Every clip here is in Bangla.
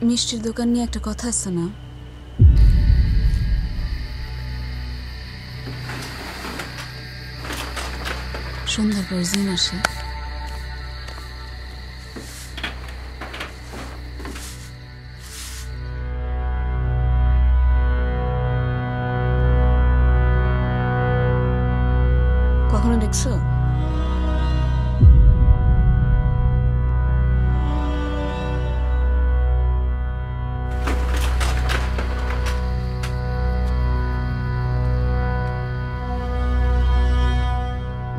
মিষ্টির দোকান নিয়ে একটা কথা আছে না? সন্ধ্যার পর জিন আসে। কখনো দেখছো?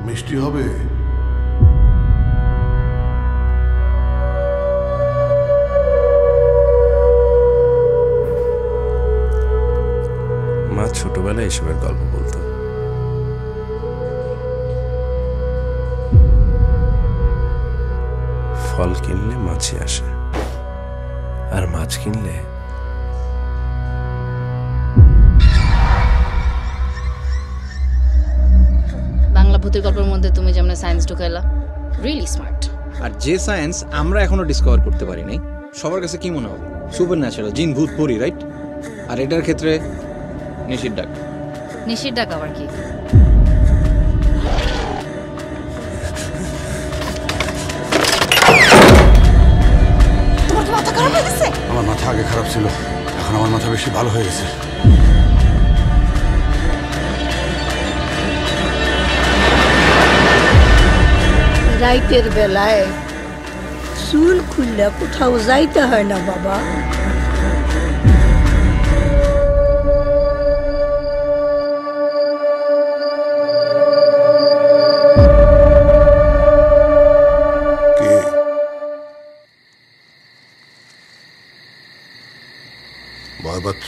মিষ্টি হবে? মা ছোটবেলায় এসবের গল্প বলতো। ফল কিনলে মাছি আসে, আর মাছ কিনলে বাংলা ভূতের গল্পের মধ্যে তুমি যেমন সায়েন্স ঢুকাইলা, রিয়েলি স্মার্ট। আর যে সায়েন্স আমরা এখনো ডিসকভার করতে পারি নাই, সবার কাছে কি মনে হবে? সুপার ন্যাচারাল, জিন, ভূত, পরি, রাইট? আর এটার ক্ষেত্রে নিশির ডাক। নিশির ডাক আবার কি? তোমার কি মাথা খারাপ হয়ে গেছে? আমার মাথা আগে খারাপ ছিল, এখন আমার মাথা বেশি ভালো হয়ে গেছে। রাইতের বেলায় চুল খুললে কোথাও যাইতে হয় না বাবা। ভয় পাচ্ছ?